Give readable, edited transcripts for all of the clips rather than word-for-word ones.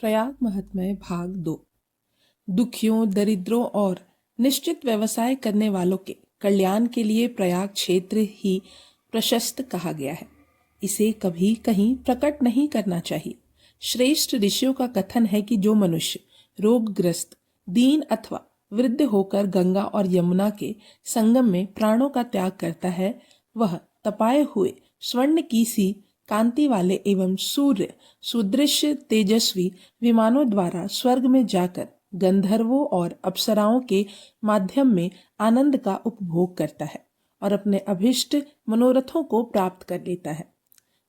प्रयाग महात्म्य भाग 2। दुखियों, दरिद्रों और निश्चित व्यवसाय करने वालों के कल्याण के लिए प्रयाग क्षेत्र ही प्रशस्त कहा गया है। इसे कभी कहीं प्रकट नहीं करना चाहिए। श्रेष्ठ ऋषियों का कथन है कि जो मनुष्य रोगग्रस्त, दीन अथवा वृद्ध होकर गंगा और यमुना के संगम में प्राणों का त्याग करता है, वह तपाए हुए स्वर्ण की सी कांति वाले एवं सूर्य सुदृश्य तेजस्वी विमानों द्वारा स्वर्ग में जाकर गंधर्वों और अप्सराओं के माध्यम में आनंद का उपभोग करता है और अपने अभिष्ट मनोरथों को प्राप्त कर लेता है।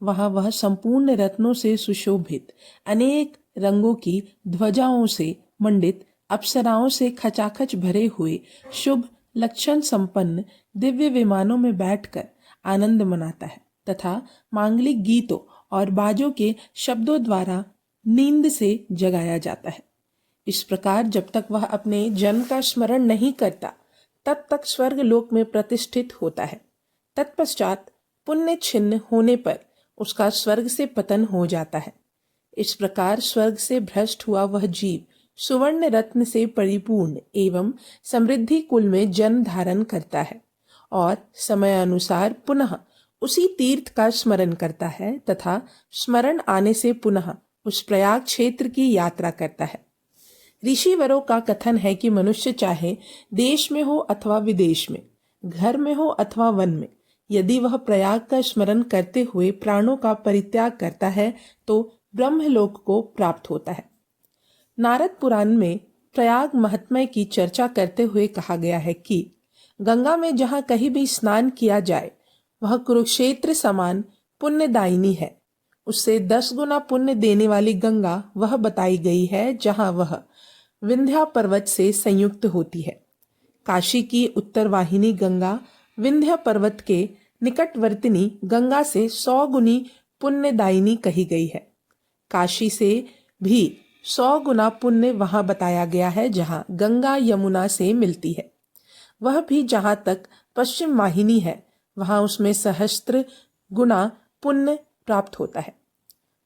वहां वह संपूर्ण रत्नों से सुशोभित, अनेक रंगों की ध्वजाओं से मंडित, अप्सराओं से खचाखच भरे हुए, शुभ लक्षण संपन्न दिव्य विमानों में बैठकर आनंद मनाता है तथा मांगलिक गीतों और बाजों के शब्दों द्वारा नींद से जगाया जाता है। इस प्रकार जब तक वह अपने जन्म का स्मरण नहीं करता, तब तक स्वर्ग लोक में प्रतिष्ठित होता है। तत्पश्चात पुण्य छिन्न होने पर उसका स्वर्ग से पतन हो जाता है। इस प्रकार स्वर्ग से भ्रष्ट हुआ वह जीव सुवर्ण रत्न से परिपूर्ण एवं समृद्धि कुल में जन्म धारण करता है और समयानुसार पुनः उसी तीर्थ का स्मरण करता है तथा स्मरण आने से पुनः उस प्रयाग क्षेत्र की यात्रा करता है। ऋषिवरों का कथन है कि मनुष्य चाहे देश में हो अथवा विदेश में, घर में हो अथवा वन में, यदि वह प्रयाग का स्मरण करते हुए प्राणों का परित्याग करता है तो ब्रह्मलोक को प्राप्त होता है। नारद पुराण में प्रयाग महात्म्य की चर्चा करते हुए कहा गया है कि गंगा में जहाँ कहीं भी स्नान किया जाए वह कुरुक्षेत्र समान पुण्यदायिनी है। उससे 10 गुना पुण्य देने वाली गंगा वह बताई गई है जहाँ वह विंध्या पर्वत से संयुक्त होती है। काशी की उत्तर वाहिनी गंगा विंध्या पर्वत के निकटवर्तिनी गंगा से 100 गुनी पुण्यदायिनी कही गई है। काशी से भी 100 गुना पुण्य वहां बताया गया है जहां गंगा यमुना से मिलती है। वह भी जहां तक पश्चिम वाहिनी है वहां उसमें सहस्त्र गुना पुण्य प्राप्त होता है।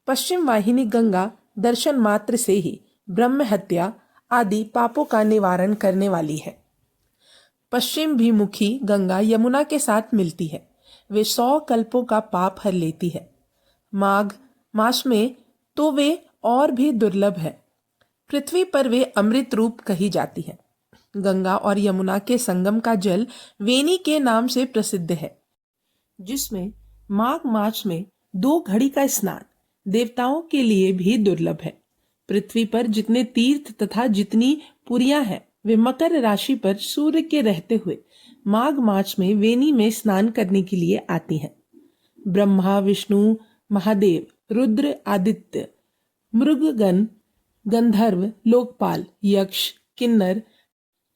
पश्चिम वाहिनी गंगा दर्शन मात्र से ही ब्रह्म हत्या आदि पापों का निवारण करने वाली है। पश्चिम भिमुखी गंगा यमुना के साथ मिलती है। वे 100 कल्पों का पाप हर लेती है। माघ मास में तो वे और भी दुर्लभ है। पृथ्वी पर वे अमृत रूप कही जाती है। गंगा और यमुना के संगम का जल वेनी के नाम से प्रसिद्ध है, जिसमें माघ मास में 2 घड़ी का स्नान देवताओं के लिए भी दुर्लभ है। पृथ्वी पर जितने तीर्थ तथा जितनी पुरियां हैं वे मकर राशि पर सूर्य के रहते हुए माघ मास में वेनी में स्नान करने के लिए आती हैं। ब्रह्मा, विष्णु, महादेव, रुद्र, आदित्य, मृगगण, गंधर्व, लोकपाल, यक्ष, किन्नर,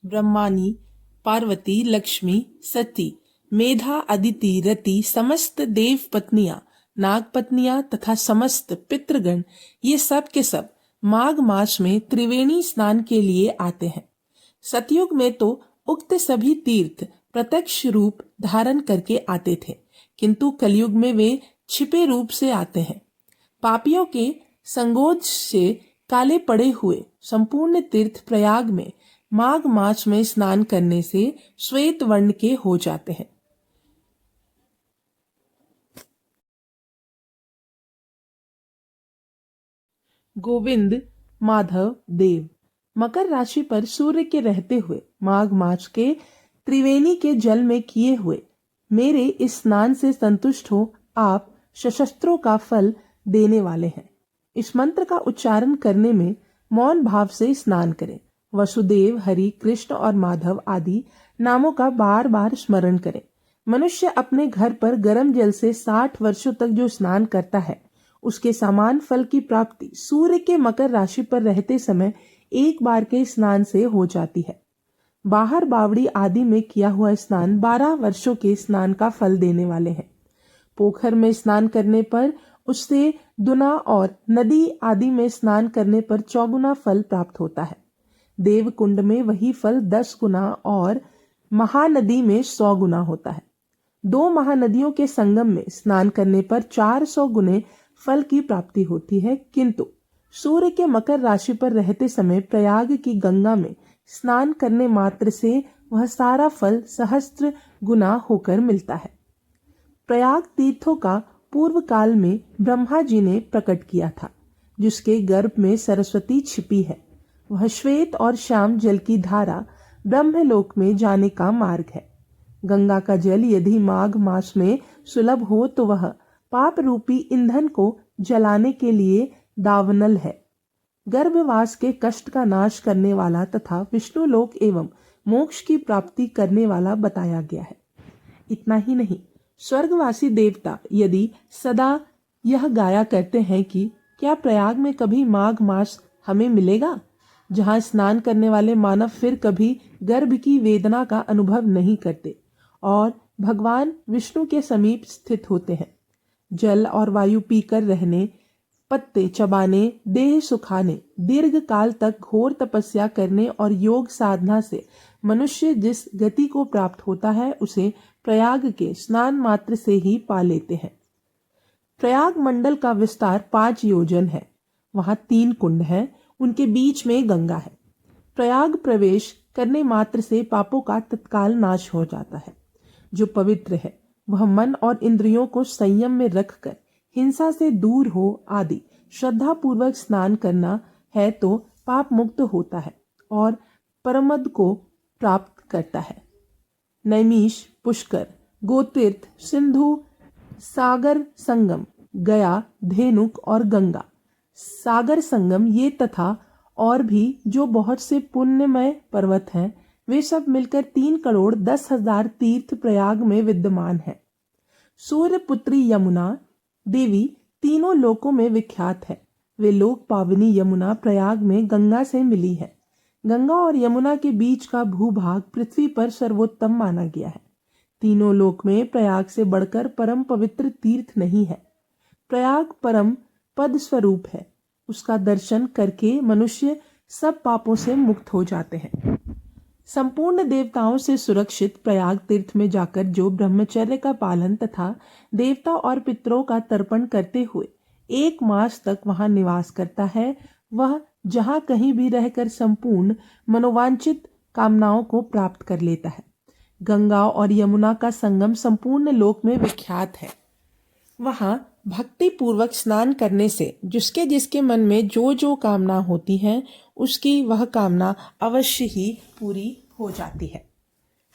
ब्रह्मानी, पार्वती, लक्ष्मी, सती, मेधा, अदिति, रति, समस्त देव पत्नियां, नाग पत्नियां तथा समस्त पितृगण, ये सब के सब माघ मास में त्रिवेणी स्नान के लिए आते हैं। सतयुग में तो उक्त सभी तीर्थ प्रत्यक्ष रूप धारण करके आते थे, किंतु कलयुग में वे छिपे रूप से आते हैं। पापियों के संगोज से काले पड़े हुए संपूर्ण तीर्थ प्रयाग में माघ मास में स्नान करने से श्वेत वर्ण के हो जाते हैं। गोविंद, माधव, देव मकर राशि पर सूर्य के रहते हुए माघ मास के त्रिवेणी के जल में किए हुए मेरे इस स्नान से संतुष्ट हो आप सशस्त्रों का फल देने वाले हैं। इस मंत्र का उच्चारण करने में मौन भाव से स्नान करें। वसुदेव, हरि, कृष्ण और माधव आदि नामों का बार बार स्मरण करें। मनुष्य अपने घर पर गर्म जल से 60 वर्षों तक जो स्नान करता है उसके समान फल की प्राप्ति सूर्य के मकर राशि पर रहते समय एक बार के स्नान से हो जाती है। बाहर बावड़ी आदि में किया हुआ स्नान 12 वर्षों के स्नान का फल देने वाले हैं। पोखर में स्नान करने पर उससे दुना और नदी आदि में स्नान करने पर 4 गुना फल प्राप्त होता है। देव कुंड में वही फल 10 गुना और महानदी में 100 गुना होता है। 2 महानदियों के संगम में स्नान करने पर 400 गुने फल की प्राप्ति होती है, किंतु सूर्य के मकर राशि पर रहते समय प्रयाग की गंगा में स्नान करने मात्र से वह सारा फल सहस्त्र गुना होकर मिलता है। प्रयाग तीर्थों का पूर्व काल में ब्रह्मा जी ने प्रकट किया था, जिसके गर्भ में सरस्वती छिपी है। वह श्वेत और श्याम जल की धारा ब्रह्मलोक में जाने का मार्ग है। गंगा का जल यदि माघ मास में सुलभ हो तो वह पाप रूपी ईंधन को जलाने के लिए दावनल है। गर्भवास के कष्ट का नाश करने वाला तथा विष्णु लोक एवं मोक्ष की प्राप्ति करने वाला बताया गया है। इतना ही नहीं, स्वर्गवासी देवता यदि सदा यह गाया करते हैं कि क्या प्रयाग में कभी माघ मास हमें मिलेगा, जहाँ स्नान करने वाले मानव फिर कभी गर्भ की वेदना का अनुभव नहीं करते और भगवान विष्णु के समीप स्थित होते हैं। जल और वायु पीकर रहने, पत्ते चबाने, देह सुखाने, दीर्घ काल तक घोर तपस्या करने और योग साधना से मनुष्य जिस गति को प्राप्त होता है उसे प्रयाग के स्नान मात्र से ही पा लेते हैं। प्रयाग मंडल का विस्तार 5 योजन है। वहां 3 कुंड हैं, उनके बीच में गंगा है। प्रयाग प्रवेश करने मात्र से पापों का तत्काल नाश हो जाता है। जो पवित्र है वह मन और इंद्रियों को संयम में रखकर हिंसा से दूर हो आदि श्रद्धा पूर्वक स्नान करना है तो पाप मुक्त होता है और परमद को प्राप्त करता है। नैमिष, पुष्कर, गोतीर्थ, सिंधु, सागर संगम, गया, धेनुक और गंगा सागर संगम ये तथा और भी जो बहुत से पुण्यमय पर्वत हैं, वे सब मिलकर 3,10,000 तीर्थ प्रयाग में विद्यमान है। सूर्य पुत्री यमुना देवी तीनों लोकों में विख्यात है। वे लोक पावनी यमुना प्रयाग में गंगा से मिली है। गंगा और यमुना के बीच का भूभाग पृथ्वी पर सर्वोत्तम माना गया है। तीनों लोक में प्रयाग से बढ़कर परम पवित्र तीर्थ नहीं है। प्रयाग परम पद स्वरूप है। उसका दर्शन करके मनुष्य सब पापों से मुक्त हो जाते हैं। संपूर्ण देवताओं से सुरक्षित प्रयाग तीर्थ में जाकर जो ब्रह्मचर्य का पालन तथा देवता और पितरों का तर्पण करते हुए 1 मास तक वहां निवास करता है, वह जहां कहीं भी रहकर संपूर्ण मनोवांछित कामनाओं को प्राप्त कर लेता है। गंगा और यमुना का संगम संपूर्ण लोक में विख्यात है। वहां भक्ति पूर्वक स्नान करने से जिसके जिसके मन में जो जो कामना होती है उसकी वह कामना अवश्य ही पूरी हो जाती है।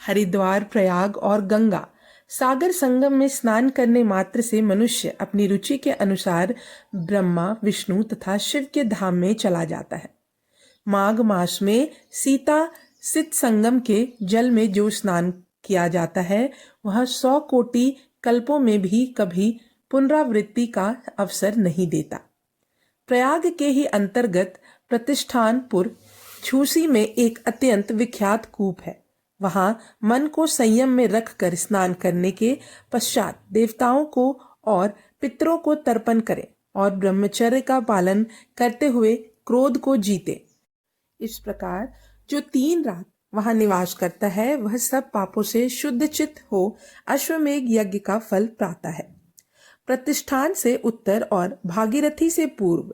हरिद्वार, प्रयाग और गंगा सागर संगम में स्नान करने मात्र से मनुष्य अपनी रुचि के अनुसार ब्रह्मा, विष्णु तथा शिव के धाम में चला जाता है। माघ मास में सीता सित संगम के जल में जो स्नान किया जाता है वह 100 कोटि कल्पों में भी कभी पुनरावृत्ति का अवसर नहीं देता। प्रयाग के ही अंतर्गत प्रतिष्ठानपुर झूसी में एक अत्यंत विख्यात कूप है। वहां मन को संयम में रखकर स्नान करने के पश्चात देवताओं को और पितरों को तर्पण करें और ब्रह्मचर्य का पालन करते हुए क्रोध को जीते। इस प्रकार जो 3 रात वहां निवास करता है वह सब पापों से शुद्ध चित्त हो अश्वमेघ यज्ञ का फल पाता है। प्रतिष्ठान से उत्तर और भागीरथी से पूर्व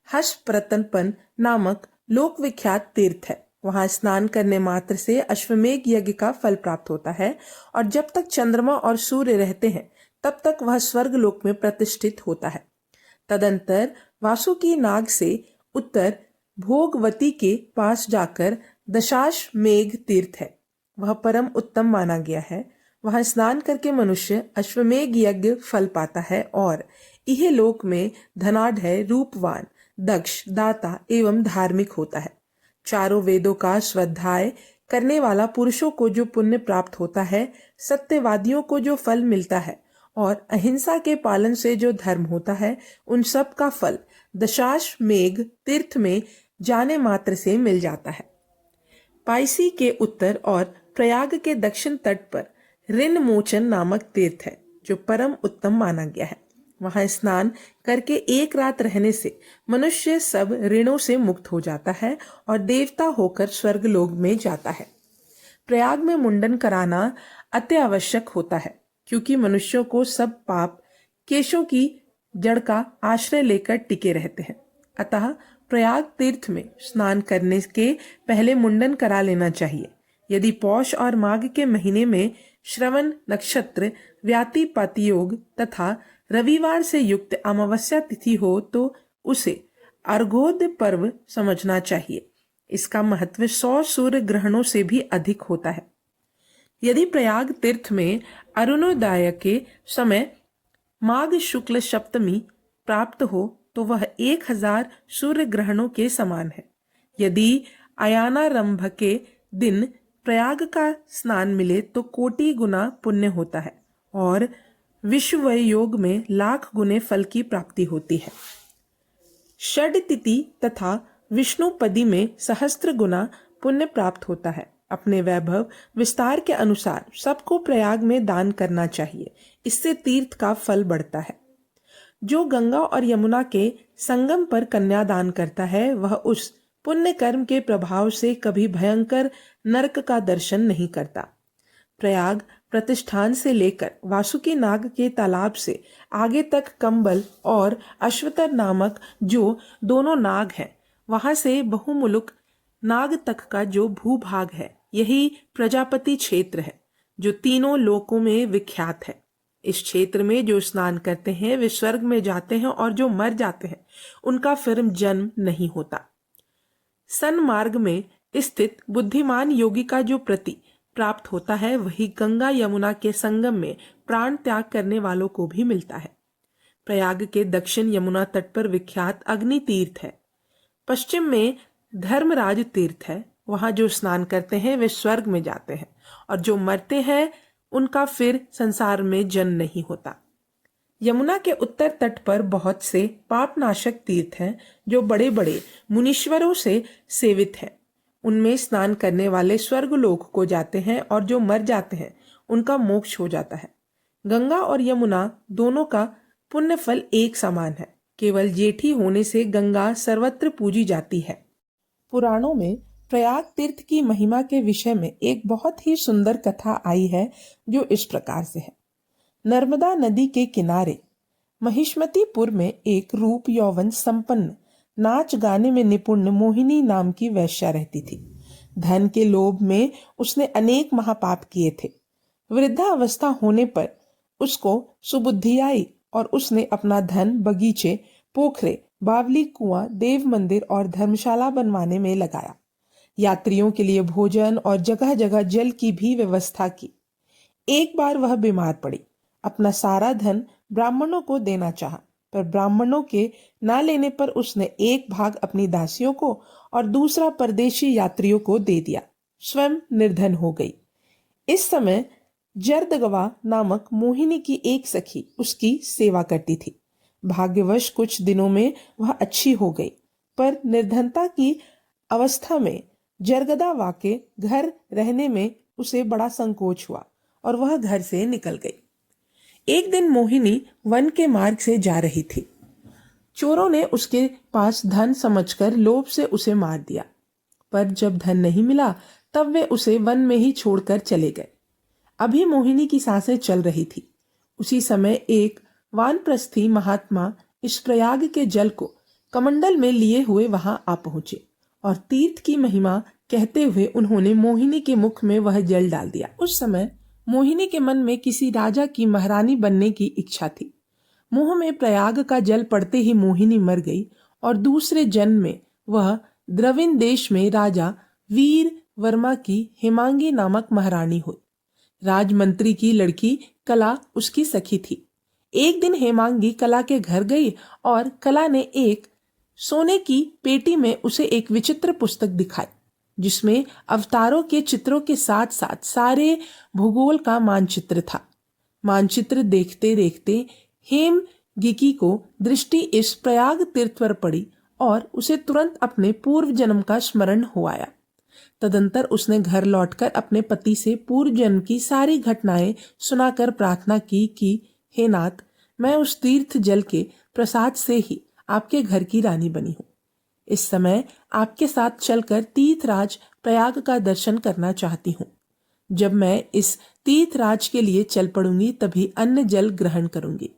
हर्षप्रतनपन नामक लोक विख्यात तीर्थ है। वहां स्नान करने मात्र से अश्वमेघ यज्ञ का फल प्राप्त होता है और जब तक चंद्रमा और सूर्य रहते हैं तब तक वह स्वर्ग लोक में प्रतिष्ठित होता है। तदंतर वासुकी नाग से उत्तर भोगवती के पास जाकर दशाश्वमेघ तीर्थ है। वह परम उत्तम माना गया है। वहां स्नान करके मनुष्य अश्वमेघ यज्ञ फल पाता है और इह लोक में धनाढ्य, रूपवान, दक्ष, दाता एवं धार्मिक होता है। चारों वेदों का स्वाध्याय करने वाला पुरुषों को जो पुण्य प्राप्त होता है, सत्यवादियों को जो फल मिलता है और अहिंसा के पालन से जो धर्म होता है, उन सब का फल दशाश्वमेघ तीर्थ में जाने मात्र से मिल जाता है। पाइसी के उत्तर और प्रयाग के दक्षिण तट पर ऋण मोचन नामक तीर्थ है जो परम उत्तम माना गया है। वहां स्नान करके 1 रात रहने से मनुष्य सब ऋणों से मुक्त हो जाता है और देवता होकर स्वर्ग लोक में जाता है। प्रयाग में मुंडन कराना अति आवश्यक होता है क्योंकि मनुष्यों को सब पाप केशों की जड़ का आश्रय लेकर टिके रहते हैं। अतः प्रयाग तीर्थ में स्नान करने के पहले मुंडन करा लेना चाहिए। यदि पौष और माघ के महीने में श्रवण नक्षत्र, व्यातिपात योग तथा रविवार से युक्त अमावस्या तिथि हो तो उसे अर्घोदय पर्व समझना चाहिए। इसका महत्व 100 सूर्य ग्रहणों से भी अधिक होता है। यदि प्रयाग तीर्थ में अरुणोदय के समय माघ शुक्ल सप्तमी प्राप्त हो तो वह 1000 सूर्य ग्रहणों के समान है। यदि अयानारंभ के दिन प्रयाग का स्नान मिले तो कोटि गुना पुण्य होता है और विषुवय योग में लाख गुने फल की प्राप्ति होती है। षड तिथि तथा विष्णुपदी में सहस्त्र गुना पुण्य प्राप्त होता है। अपने वैभव विस्तार के अनुसार सबको प्रयाग में दान करना चाहिए, इससे तीर्थ का फल बढ़ता है। जो गंगा और यमुना के संगम पर कन्यादान करता है वह उस पुण्य कर्म के प्रभाव से कभी भयंकर नरक का दर्शन नहीं करता। प्रयाग प्रतिष्ठान से लेकर वासुकी नाग के तालाब से आगे तक कंबल और अश्वतर नामक जो दोनों नाग हैं, वहां से बहुमुलुक नाग तक का जो भूभाग है, यही प्रजापति क्षेत्र है जो तीनों लोकों में विख्यात है। इस क्षेत्र में जो स्नान करते हैं वे स्वर्ग में जाते हैं और जो मर जाते हैं उनका फिर जन्म नहीं होता। सन्मार्ग में स्थित बुद्धिमान योगी का जो प्रति प्राप्त होता है वही गंगा यमुना के संगम में प्राण त्याग करने वालों को भी मिलता है। प्रयाग के दक्षिण यमुना तट पर विख्यात अग्नि तीर्थ है। पश्चिम में धर्मराज तीर्थ है। वहां जो स्नान करते हैं वे स्वर्ग में जाते हैं और जो मरते हैं उनका फिर संसार में जन्म नहीं होता। यमुना के उत्तर तट पर बहुत से पापनाशक तीर्थ हैं जो बड़े बड़े मुनीश्वरों से सेवित हैं। उनमें स्नान करने वाले स्वर्गलोक को जाते हैं और जो मर जाते हैं उनका मोक्ष हो जाता है। गंगा और यमुना दोनों का पुण्य फल एक समान है। केवल जेठी होने से गंगा सर्वत्र पूजी जाती है। पुराणों में प्रयाग तीर्थ की महिमा के विषय में एक बहुत ही सुंदर कथा आई है जो इस प्रकार से है। नर्मदा नदी के किनारे महिष्मतीपुर में एक रूप यौवन संपन्न नाच गाने में निपुण मोहिनी नाम की वैश्या रहती थी। धन के लोभ में उसने अनेक महापाप किए थे। वृद्धावस्था होने पर उसको सुबुद्धि आई और उसने अपना धन बगीचे, पोखरे, बावली कुआं, देव मंदिर और धर्मशाला बनवाने में लगाया। यात्रियों के लिए भोजन और जगह जगह जल की भी व्यवस्था की। एक बार वह बीमार पड़ी। अपना सारा धन ब्राह्मणों को देना चाहा, पर ब्राह्मणों के ना लेने पर उसने एक भाग अपनी दासियों को और दूसरा परदेशी यात्रियों को दे दिया। स्वयं निर्धन हो गई। इस समय जर्दगवा नामक मोहिनी की एक सखी उसकी सेवा करती थी। भाग्यवश कुछ दिनों में वह अच्छी हो गई, पर निर्धनता की अवस्था में जरगदावा के घर रहने में उसे बड़ा संकोच हुआ और वह घर से निकल गई। एक दिन मोहिनी वन के मार्ग से जा रही थी। चोरों ने उसके पास धन समझकर लोभ से उसे मार दिया, पर जब धन नहीं मिला तब वे उसे वन में ही छोड़कर चले गए। अभी मोहिनी की सांसें चल रही थी। उसी समय एक वानप्रस्थी महात्मा इस प्रयाग के जल को कमंडल में लिए हुए वहां आ पहुंचे और तीर्थ की महिमा कहते हुए उन्होंने मोहिनी के मुख में वह जल डाल दिया। उस समय मोहिनी के मन में किसी राजा की महारानी बनने की इच्छा थी। मुंह में प्रयाग का जल पड़ते ही मोहिनी मर गई और दूसरे जन्म में वह द्रविण देश में राजा वीर वर्मा की हेमांगी नामक महारानी हुई। राजमंत्री की लड़की कला उसकी सखी थी। एक दिन हेमांगी कला के घर गई और कला ने एक सोने की पेटी में उसे एक विचित्र पुस्तक दिखाई, जिसमें अवतारों के चित्रों के साथ साथ सारे भूगोल का मानचित्र था। मानचित्र देखते देखते हेमगिकी को दृष्टि इस प्रयाग तीर्थ पर पड़ी और उसे तुरंत अपने पूर्व जन्म का स्मरण हो आया। तदंतर उसने घर लौटकर अपने पति से पूर्व जन्म की सारी घटनाएं सुनाकर प्रार्थना की कि हे नाथ, मैं उस तीर्थ जल के प्रसाद से ही आपके घर की रानी बनी हूँ। इस समय आपके साथ चलकर तीर्थराज प्रयाग का दर्शन करना चाहती हूँ। जब मैं इस तीर्थराज के लिए चल पड़ूंगी तभी अन्न जल ग्रहण करूंगी।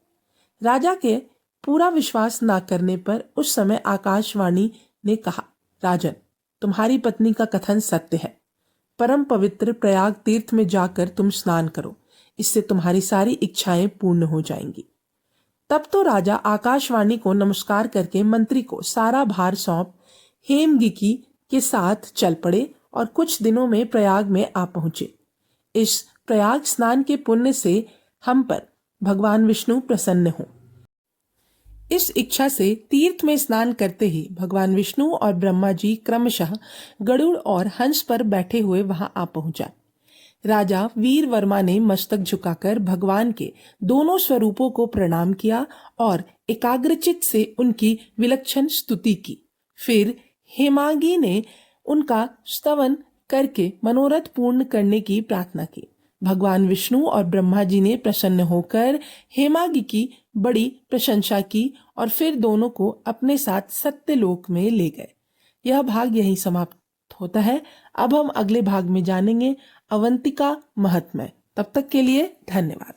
राजा के पूरा विश्वास न करने पर उस समय आकाशवाणी ने कहा, राजन, तुम्हारी पत्नी का कथन सत्य है। परम पवित्र प्रयाग तीर्थ में जाकर तुम स्नान करो, इससे तुम्हारी सारी इच्छाएं पूर्ण हो जाएंगी। तब तो राजा आकाशवाणी को नमस्कार करके मंत्री को सारा भार सौंप हेमगिकी के साथ चल पड़े और कुछ दिनों में प्रयाग में आ पहुंचे। इस प्रयाग स्नान के पुण्य से हम पर भगवान विष्णु प्रसन्न हों, इस इच्छा से तीर्थ में स्नान करते ही भगवान विष्णु और ब्रह्मा जी क्रमशः गरुड़ और हंस पर बैठे हुए वहां आ पहुंचा। राजा वीर वर्मा ने मस्तक झुकाकर भगवान के दोनों स्वरूपों को प्रणाम किया और एकाग्रचित से उनकी विलक्षण स्तुति की। फिर हेमांगी ने उनका स्तवन करके मनोरथ पूर्ण करने की प्रार्थना की। भगवान विष्णु और ब्रह्मा जी ने प्रसन्न होकर हेमांगी की बड़ी प्रशंसा की और फिर दोनों को अपने साथ सत्यलोक में ले गए। यह भाग यहीं समाप्त होता है। अब हम अगले भाग में जानेंगे अवंतिका महात्म्य। तब तक के लिए धन्यवाद।